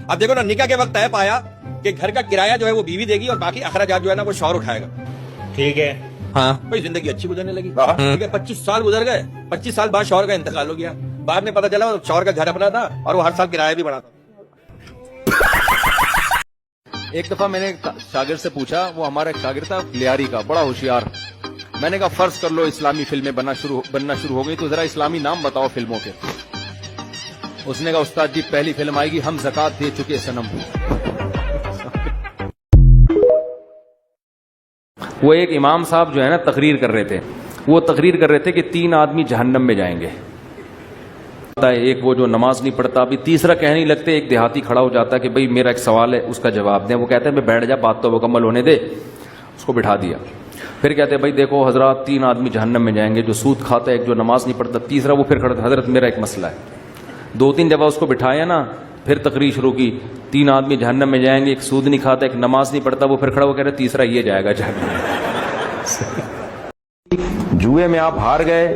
अब देखो ना, निकाह के वक्त तय पाया कि घर का किराया जो है वो बीवी देगी और बाकी अखराजात जो है ना वो शौहर उठाएगा। ठीक है। हाँ भाई, जिंदगी अच्छी गुजरने लगी। ठीक है, 25 साल गुजर गए। 25 साल बाद शौहर का इंतकाल हो गया। बाद में पता चला शौहर का घर अपना था और वो हर साल किराया भी बढ़ा था। एक दफा मैंने शागिर्द से पूछा, वो हमारा एक शागिर्द था लियारी का, बड़ा होशियार। मैंने कहा फर्ज कर लो इस्लामी फिल्में बनना शुरू हो गई, तो जरा इस्लामी नाम बताओ फिल्मों के। उसने कहा उस्ताद जी पहली फिल्म आएगी हम ज़कात दे चुके सनम। वो एक इमाम साहब जो है ना तकरीर कर रहे थे, वो तकरीर कर रहे थे कि 3 आदमी जहन्नम में जाएंगे। एक वो जो नमाज नहीं पढ़ता, अभी तीसरा कहने नहीं लगते, एक देहाती खड़ा हो जाता है कि भाई मेरा एक सवाल है उसका जवाब दें। वो कहते हैं मैं बैठ जा, बात तो मुकम्मल होने दे। उसको बिठा दिया। फिर कहते हैं भाई देखो हजरत 3 आदमी जहन्नम में जाएंगे, जो सूद खाता है, एक जो नमाज नहीं पढ़ता। तीसरा वो फिर खड़ा था, हजरत मेरा एक मसला है। 2-3 दफा उसको बिठाया ना, फिर तकरीर शुरू की। 3 आदमी जहन्नम में जाएंगे, एक सूद नहीं खाता, एक नमाज नहीं पढ़ता। वो फिर खड़ा हो कह रहे तीसरा ये जाएगा जहन्नम। जुए में आप हार गए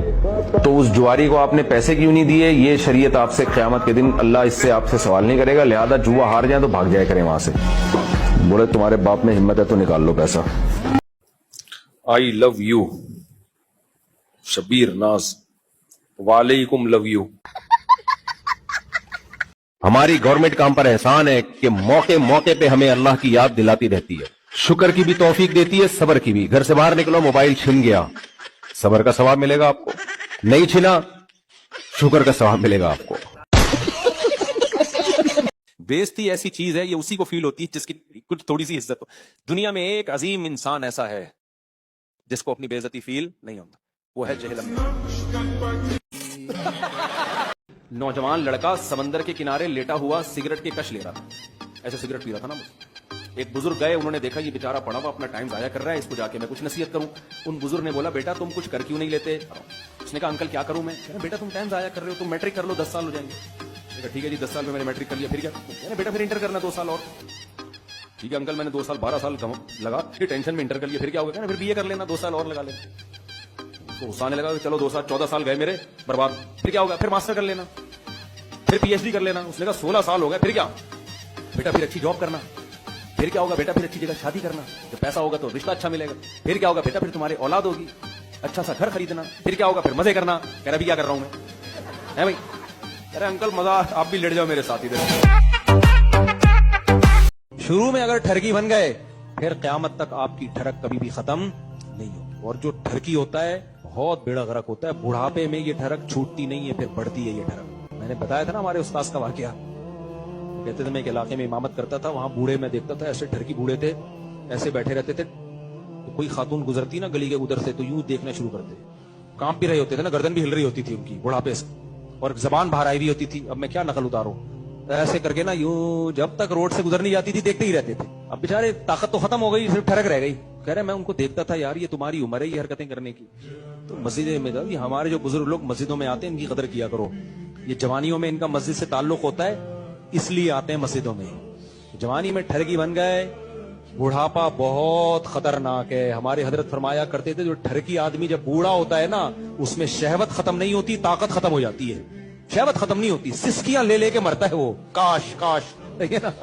तो उस जुआरी को आपने पैसे क्यों नहीं दिए, ये शरीयत आपसे क़यामत के दिन अल्लाह इससे आपसे सवाल नहीं करेगा। लिहाजा जुआ हार जाए तो भाग जाए करें वहां से। बोले तुम्हारे बाप में हिम्मत है तो निकाल लो पैसा। आई लव यू शबीर नाज, वालेकुम लव यू। हमारी गवर्नमेंट का हम पर एहसान है कि मौके मौके पे हमें अल्लाह की याद दिलाती रहती है, शुक्र की भी तौफीक देती है, सब्र की भी। घर से बाहर निकलो, मोबाइल छिन गया, सब्र का सवाब मिलेगा आपको। नहीं छिना, शुक्र का सवाब मिलेगा आपको। बेइज्जती ऐसी चीज है, ये उसी को फील होती है जिसकी कुछ थोड़ी सी इज्जत हो। दुनिया में एक अजीम इंसान ऐसा है जिसको अपनी बेइज्जती फील नहीं होता, वो है जहलम। नौजवान लड़का समंदर के किनारे लेटा हुआ सिगरेट के कश ले रहा था, ऐसे सिगरेट पी रहा था ना। एक बुजुर्ग गए, उन्होंने देखा ये बेचारा पड़ा हुआ अपना टाइम जाया कर रहा है, इसको जाके मैं कुछ नसीहत करूं। उन बुजुर्ग ने बोला बेटा तुम कुछ कर क्यों नहीं लेते। उसने कहा अंकल क्या करूं मैं। बेटा तुम टाइम जाया कर रहे हो, तुम मैट्रिक कर लो 10 साल हो जाएंगे। ठीक है जी 10 साल में मैंने मैट्रिक कर लिया, फिर क्या। बेटा फिर इंटर करना 2 साल और। ठीक है अंकल मैंने 2 साल 12 साल लगा, फिर टेंशन में इंटर कर लिया, फिर क्या होगा। फिर बीए कर लेना 2 साल और लगा लेना। तो उस आने लगा चलो 2 साल 14 साल गए मेरे बर्बाद, फिर क्या होगा। फिर मास्टर कर लेना, फिर पीएचडी कर लेना। उसने कहा 16 साल हो गए, फिर क्या। बेटा फिर अच्छी जॉब करना, फिर क्या होगा। बेटा फिर अच्छी जगह शादी करना, जब पैसा होगा तो रिश्ता अच्छा मिलेगा। फिर क्या होगा। बेटा फिर तुम्हारी औलाद होगी, अच्छा सा घर खरीदना। फिर क्या होगा। फिर मजे करना। कह रहा भी क्या कर रहा हूं मैं, है भाई। अरे अंकल मजा, आप भी लेट जाओ मेरे साथ इधर। शुरू में अगर ठरकी बन गए, फिर क़यामत तक आपकी ठरक कभी भी खत्म नहीं हो। और जो ठरकी होता है बहुत बेड़ा गर्क होता है। बुढ़ापे में ये ठरक छूटती नहीं है, फिर बढ़ती है ये ठरक। मैंने बताया था ना हमारे उस्ताद का वाकया। कहते थे मैं एक इलाके में इमामत करता था, वहां बूढ़े मैं देखता था ऐसे ठरकी बूढ़े थे, ऐसे बैठे रहते थे। तो कोई खातून गुजरती ना गली के उधर से, तो यूं देखना शुरू करते, कांप भी रहे होते थे ना, गर्दन भी हिल रही होती थी उनकी बुढ़ापे से, और जबान बाहर आई हुई होती थी। अब मैं क्या नकल उतारूं, ऐसे करके ना यूं जब तक रोड से गुजरनी जाती थी देखते ही रहते थे। अब बेचारे ताकत तो खत्म हो गई, सिर्फ ठरक रह गई। कह रहे मैं उनको देखता था यार ये तुम्हारी उम्र है ये हरकतें करने की। तो मस्जिद में ये हमारे जो बुजुर्ग लोग मस्जिदों में आते हैं इनकी कदर किया करो। ये जवानियों में इनका मस्जिद से ताल्लुक होता है, इसलिए आते हैं मस्जिदों में। जवानी में ठरकी बन गए, बुढ़ापा बहुत खतरनाक है। हमारे हजरत फरमाया करते थे जो ठरकी आदमी जब बूढ़ा होता है ना, उसमें शहवत खत्म नहीं होती, ताकत खत्म हो जाती है। शहवत खत्म नहीं होती, सिस्कियां ले लेके मरता है वो, काश काश, है ना।